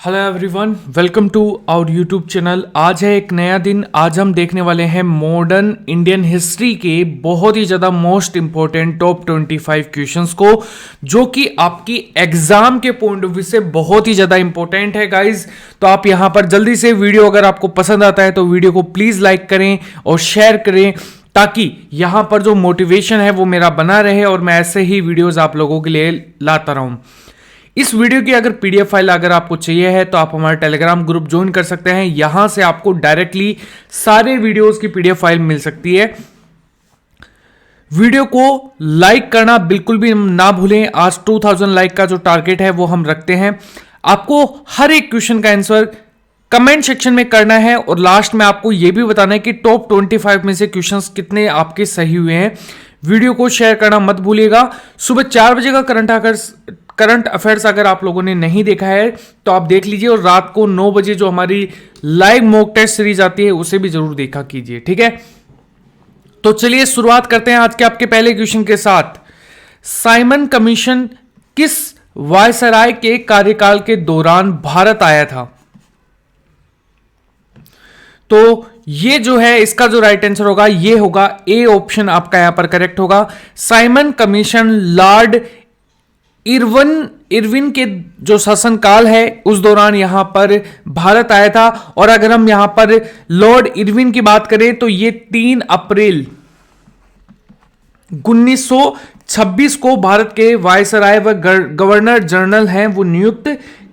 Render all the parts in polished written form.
Hello everyone, welcome to our YouTube channel. आज है एक नया दिन। आज हम देखने वाले हैं मॉडर्न इंडियन हिस्ट्री के बहुत ही ज़्यादा मोस्ट इंपॉर्टेंट टॉप 25 क्वेश्चंस को, जो कि आपकी एग्जाम के पॉइंट ऑफ व्यू से बहुत ही ज़्यादा इंपॉर्टेंट है गाइज। तो आप यहाँ पर जल्दी से वीडियो, अगर आपको पसंद आता है तो वीडियो को प्लीज़ लाइक करें और शेयर करें, ताकि यहाँ पर जो मोटिवेशन है वो मेरा बना रहे और मैं ऐसे ही वीडियोज़ आप लोगों के लिए लाता रहूँ। इस वीडियो की अगर पीडीएफ फाइल अगर आपको चाहिए है तो आप हमारे टेलीग्राम ग्रुप ज्वाइन कर सकते हैं। यहां से आपको डायरेक्टली सारे वीडियोस की पीडीएफ फाइल मिल सकती है। वीडियो को लाइक करना बिल्कुल भी ना भूलें। आज 2000 लाइक का जो टारगेट है वो हम रखते हैं। आपको हर एक क्वेश्चन का आंसर कमेंट सेक्शन में करना है और लास्ट में आपको यह भी बताना है कि टॉप 25 में से क्वेश्चंस कितने आपके सही हुए हैं। वीडियो को शेयर करना मत भूलिएगा। सुबह 4 बजे का करंट अफेयर्स अगर आप लोगों ने नहीं देखा है तो आप देख लीजिए, और रात को 9 बजे जो हमारी लाइव मॉक टेस्ट सीरीज आती है उसे भी जरूर देखा कीजिए, ठीक है। तो चलिए शुरुआत करते हैं आज के आपके पहले क्वेश्चन के साथ। साइमन कमीशन किस वायसराय के कार्यकाल के दौरान भारत आया था? तो ये जो है इसका जो राइट आंसर होगा ये होगा ए ऑप्शन आपका यहां पर करेक्ट होगा। साइमन कमीशन लॉर्ड इरविन के जो शासनकाल है उस दौरान यहां पर भारत आया था। और अगर हम यहां पर लॉर्ड इरविन की बात करें तो ये 3 अप्रैल 1926 को भारत के वायसराय व गवर्नर जनरल हैं वो नियुक्त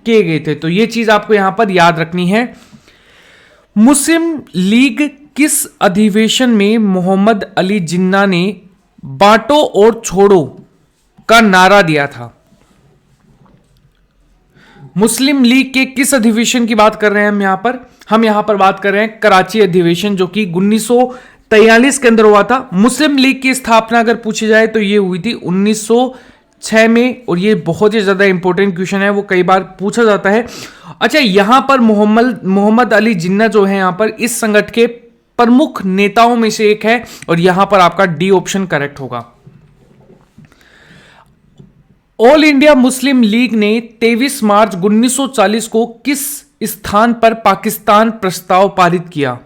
किए गए थे। तो ये चीज आपको यहां पर याद रखनी है। मुस्लिम लीग किस अधिवेशन में मोहम्मद अली जिन्ना ने बांटो और छोड़ो का नारा दिया था? मुस्लिम लीग के किस अधिवेशन की बात कर रहे हैं हम यहां पर बात कर रहे हैं कराची अधिवेशन, जो कि 1943 के अंदर हुआ था। मुस्लिम लीग की स्थापना अगर पूछी जाए तो ये हुई थी 1906 में, और ये बहुत ही ज्यादा इंपॉर्टेंट क्वेश्चन है, वो कई बार पूछा जाता है। अच्छा, यहां पर मोहम्मद अली जिन्ना जो है यहां पर इस संगठन के प्रमुख नेताओं में से एक है, और यहां पर आपका डी ऑप्शन करेक्ट होगा। ऑल इंडिया मुस्लिम लीग ने 23 मार्च 1940 को किस स्थान पर पाकिस्तान प्रस्ताव पारित किया?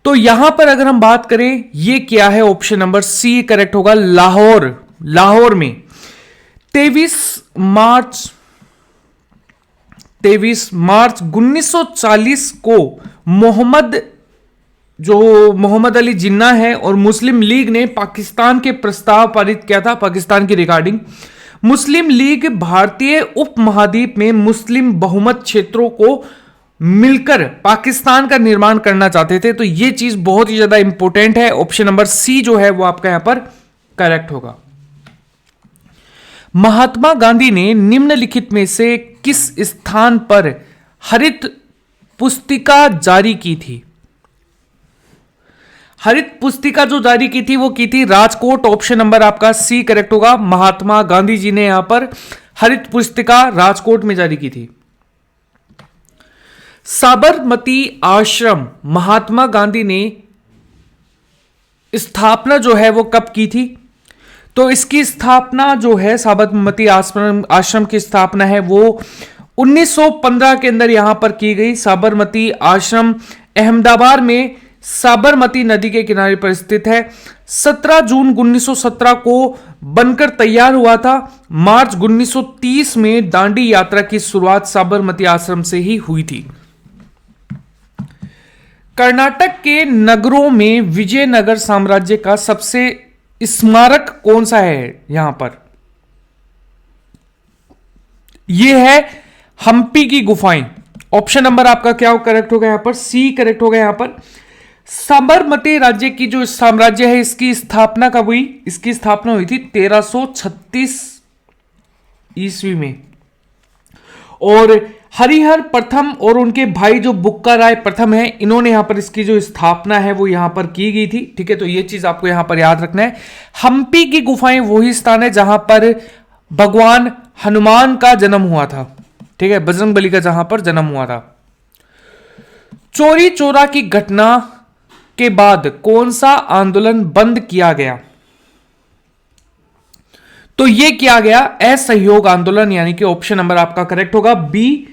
तो यहां पर अगर हम बात करें ये क्या है, ऑप्शन नंबर सी करेक्ट होगा, लाहौर में 23 मार्च 1940 को मोहम्मद अली जिन्ना है और मुस्लिम लीग ने पाकिस्तान के प्रस्ताव पारित किया था, पाकिस्तान की रिगार्डिंग। मुस्लिम लीग भारतीय उपमहाद्वीप में मुस्लिम बहुमत क्षेत्रों को मिलकर पाकिस्तान का निर्माण करना चाहते थे। तो यह चीज बहुत ही ज्यादा इंपॉर्टेंट है। ऑप्शन नंबर सी जो है वो आपका यहां पर करेक्ट होगा। महात्मा गांधी ने निम्नलिखित में से किस स्थान पर हरित पुस्तिका जारी की थी? हरित पुस्तिका जो जारी की थी वो की थी राजकोट। ऑप्शन नंबर आपका सी करेक्ट होगा। महात्मा गांधी जी ने यहां पर हरित पुस्तिका राजकोट में जारी की थी। साबरमती आश्रम महात्मा गांधी ने स्थापना जो है वो कब की थी? तो इसकी स्थापना जो है, साबरमती आश्रम की स्थापना है वो 1915 के अंदर यहां पर की गई। साबरमती आश्रम अहमदाबाद में साबरमती नदी के किनारे पर स्थित है। 17 जून 1917 को बनकर तैयार हुआ था। मार्च 1930 में दांडी यात्रा की शुरुआत साबरमती आश्रम से ही हुई थी। कर्नाटक के नगरों में विजयनगर साम्राज्य का सबसे स्मारक कौन सा है यहां पर? यह है हम्पी की गुफाएं। ऑप्शन नंबर आपका क्या करेक्ट होगा? यहां पर सी करेक्ट होगा। यहां पर साबरमती राज्य की जो साम्राज्य है इसकी स्थापना कब हुई? इसकी स्थापना हुई थी 1336 ईस्वी में, और हरिहर प्रथम और उनके भाई जो बुक्का राय प्रथम है, इन्होंने यहां पर इसकी जो स्थापना है वो यहां पर की गई थी, ठीक है। तो ये चीज आपको यहां पर याद रखना है। हम्पी की गुफाएं वही स्थान है जहां पर भगवान हनुमान का जन्म हुआ था, ठीक है, बजरंगबली का जहां पर जन्म हुआ था। चोरी चोरा की घटना के बाद कौन सा आंदोलन बंद किया गया? तो ये किया गया असहयोग आंदोलन, यानी कि ऑप्शन नंबर आपका करेक्ट होगा बी।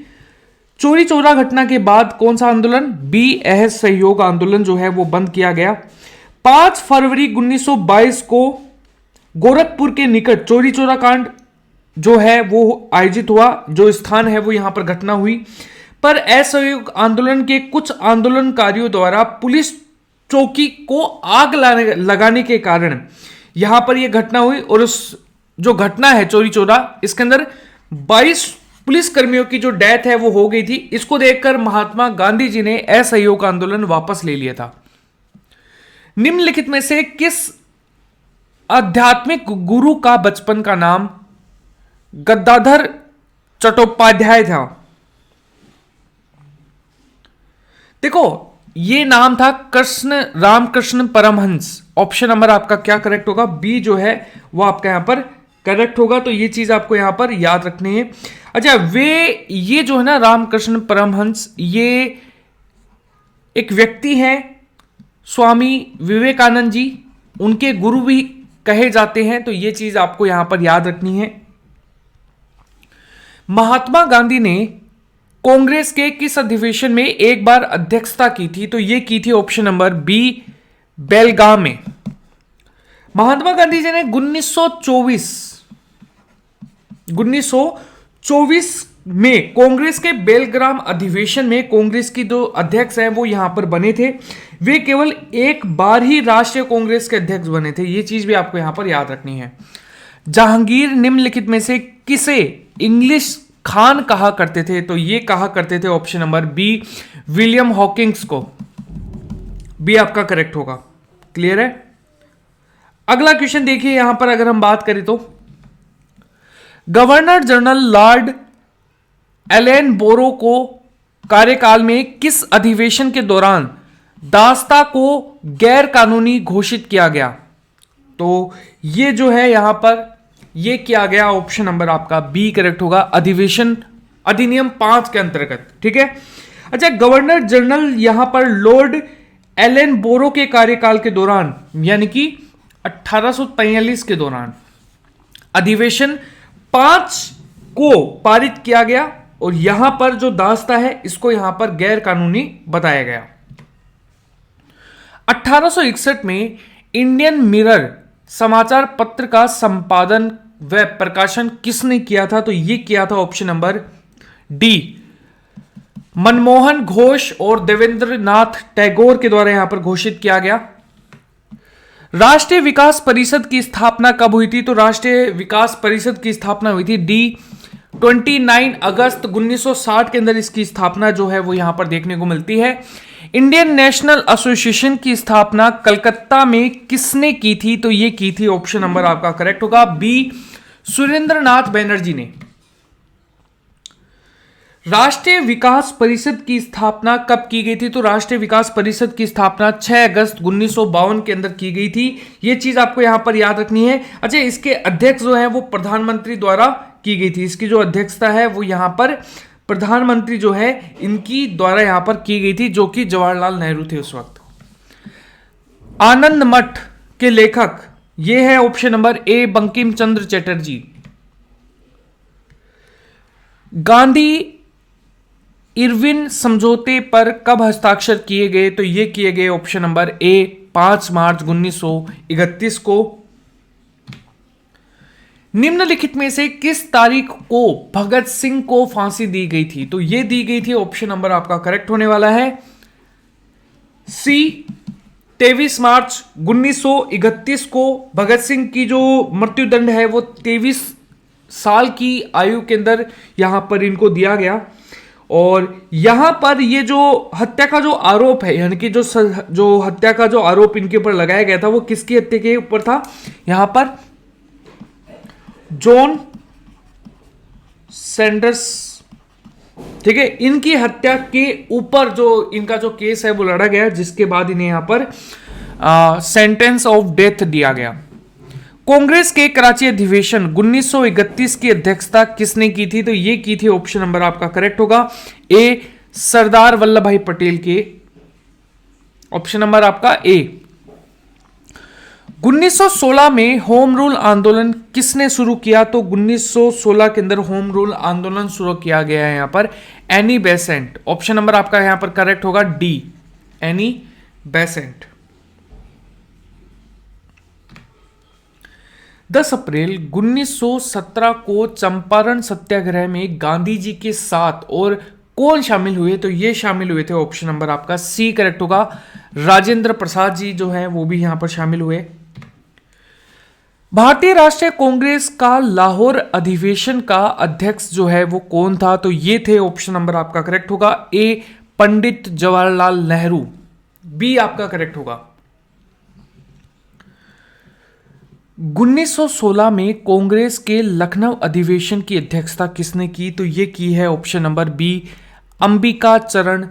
चोरी चौरा घटना के बाद कौन सा आंदोलन? बी, असहयोग आंदोलन जो है वो बंद किया गया। 5 फरवरी 1922 को गोरखपुर के निकट चोरी चौरा कांड जो है वो आयोजित हुआ, जो स्थान है वो यहां पर घटना हुई। पर असहयोग आंदोलन के कुछ आंदोलनकारियों द्वारा पुलिस चौकी को आग लगाने के कारण यहां पर यह घटना हुई, और उस जो घटना है चोरी चौरा, इसके अंदर 22 पुलिस कर्मियों की जो डेथ है वो हो गई थी। इसको देखकर महात्मा गांधी जी ने असहयोग आंदोलन वापस ले लिया था। निम्नलिखित में से किस आध्यात्मिक गुरु का बचपन का नाम गद्दाधर चट्टोपाध्याय था? देखो, ये नाम था कृष्ण रामकृष्ण परमहंस। ऑप्शन नंबर आपका क्या करेक्ट होगा? बी जो है वो आपका यहां पर करेक्ट होगा। तो ये चीज आपको यहां पर याद रखनी है। अच्छा, ये जो है ना रामकृष्ण परमहंस, ये एक व्यक्ति हैं, स्वामी विवेकानंद जी, उनके गुरु भी कहे जाते हैं। तो ये चीज आपको यहां पर याद रखनी है। महात्मा गांधी ने कांग्रेस के किस अधिवेशन में एक बार अध्यक्षता की थी? तो ये की थी ऑप्शन नंबर बी, बेलगाम में। महात्मा गांधी जी ने 1924 में कांग्रेस के बेलग्राम अधिवेशन में कांग्रेस की जो अध्यक्ष हैं वो यहां पर बने थे। वे केवल एक बार ही राष्ट्रीय कांग्रेस के अध्यक्ष बने थे। ये चीज भी आपको यहां पर याद रखनी है। जहांगीर निम्नलिखित में से किसे इंग्लिश खान कहा करते थे? तो ये कहा करते थे option number B, William Hawkings को। बी आपका करेक्ट होगा। क्लियर है? अगला क्वेश्चन देखिए, यहां पर अगर हम बात करें तो गवर्नर जनरल लॉर्ड एलन बोरो को कार्यकाल में किस अधिवेशन के दौरान दास्ता को गैर कानूनी घोषित किया गया? तो ये जो है यहां पर ये किया गया, ऑप्शन नंबर आपका बी करेक्ट होगा, अधिवेशन अधिनियम 5 के अंतर्गत। ठीक है। अच्छा, गवर्नर जनरल यहां पर लॉर्ड एलन बोरो के कार्यकाल के दौरान, यानी कि 1843 के दौरान अधिवेशन 5 को पारित किया गया, और यहां पर जो दास्ता है इसको यहां पर गैर कानूनी बताया गया। 1861 में इंडियन मिरर समाचार पत्र का संपादन व प्रकाशन किसने किया था? तो यह किया था option number D, Manmohan Ghosh और देवेंद्र नाथ टैगोर के द्वारा यहां पर घोषित किया गया। राष्ट्रीय विकास परिषद की स्थापना कब हुई थी? तो राष्ट्रीय विकास परिषद की स्थापना हुई थी डी 29 अगस्त 1960 के अंदर इसकी स्थापना जो है वो यहां पर देखने को मिलती है। इंडियन नेशनल एसोसिएशन की स्थापना कलकत्ता में किसने की थी? तो ये की थी, ऑप्शन नंबर आपका करेक्ट होगा बी, सुरेंद्रनाथ बनर्जी ने। राष्ट्रीय विकास परिषद की स्थापना कब की गई थी? तो राष्ट्रीय विकास परिषद की स्थापना 6 अगस्त 1952 के अंदर की गई थी। यह चीज आपको यहां पर याद रखनी है। अच्छा, इसके अध्यक्ष जो है वो प्रधानमंत्री द्वारा की गई थी। इसकी जो अध्यक्षता है वो यहां पर प्रधानमंत्री जो है इनकी द्वारा यहां पर की गई थी, जो कि जवाहरलाल नेहरू थे उस वक्त। आनंद मठ के लेखक ये है option number A, Bankim Chandra Chatterjee. Gandhi Irwin समझौते पर कब हस्ताक्षर किए गए? तो ये किए गए ऑप्शन नंबर ए, 5 मार्च 1931 को। निम्नलिखित में से किस तारीख को भगत सिंह को फांसी दी गई थी? तो ये दी गई थी, ऑप्शन नंबर आपका करेक्ट होने वाला है सी, 23 मार्च 1931 को। भगत सिंह की जो मृत्युदंड है वो 23 साल की आयु के अंदर यहां पर इनको दिया गया। और यहां पर ये जो हत्या का जो आरोप है, यानी कि जो हत्या का जो आरोप इनके ऊपर लगाया गया था वो किसकी हत्या के ऊपर था? यहां पर जॉन सैंडर्स, ठीक है, इनकी हत्या के ऊपर जो इनका जो केस है वो लड़ा गया, जिसके बाद इन्हें यहां पर सेंटेंस ऑफ डेथ दिया गया। कांग्रेस के कराची अधिवेशन 1931 की अध्यक्षता किसने की थी? तो ये की थी, ऑप्शन नंबर आपका करेक्ट होगा ए, सरदार वल्लभ भाई पटेल के। ऑप्शन नंबर आपका ए। 1916 में होम रूल आंदोलन किसने शुरू किया? तो 1916 के अंदर होम रूल आंदोलन शुरू किया गया है यहां पर एनी बेसेंट। ऑप्शन नंबर आपका यहां पर करेक्ट होगा डी, एनी बेसेंट। 10 अप्रैल 1917 को चंपारण सत्याग्रह में गांधी जी के साथ और कौन शामिल हुए? तो ये शामिल हुए थे, ऑप्शन नंबर आपका सी करेक्ट होगा, राजेंद्र प्रसाद जी जो है वो भी यहां पर शामिल हुए। भारतीय राष्ट्रीय कांग्रेस का लाहौर अधिवेशन का अध्यक्ष जो है वो कौन था? तो ये थे, ऑप्शन नंबर आपका करेक्ट होगा ए, पंडित जवाहरलाल नेहरू। बी आपका करेक्ट होगा। 1916 में कांग्रेस के लखनऊ अधिवेशन की अध्यक्षता किसने की? तो ये की है, ऑप्शन नंबर बी, अंबिका चरण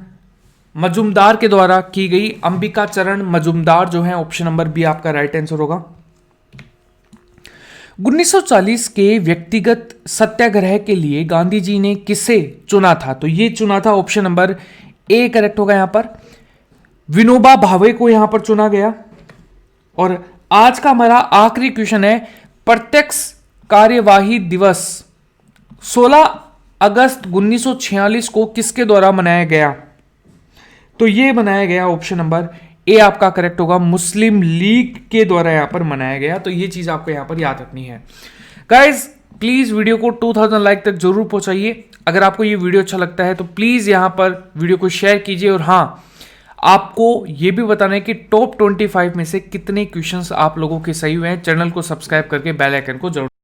मजुमदार के द्वारा की गई। अंबिका चरण मजुमदार जो है, ऑप्शन नंबर बी आपका राइट आंसर होगा। 1940 के व्यक्तिगत सत्याग्रह के लिए गांधी जी ने किसे चुना था? तो ये चुना था, ऑप्शन नंबर ए करेक्ट होगा यहां पर, विनोबा भावे को यहां पर चुना गया। और आज का हमारा आखिरी क्वेश्चन है, प्रत्यक्ष कार्यवाही दिवस 16 अगस्त 1946 को किसके द्वारा मनाया गया? तो ये मनाया गया, ऑप्शन नंबर ए आपका करेक्ट होगा, मुस्लिम लीग के द्वारा यहां पर मनाया गया। तो ये चीज आपको यहां पर याद रखनी है। गाइज प्लीज वीडियो को 2000 लाइक तक जरूर पहुंचाइए। अगर आपको ये वीडियो अच्छा लगता है तो प्लीज यहां पर वीडियो को शेयर कीजिए। और हां, आपको यह भी बताना है कि टॉप 25 में से कितने क्वेश्चंस आप लोगों के सही हुए हैं। चैनल को सब्सक्राइब करके बेल आइकन को जरूर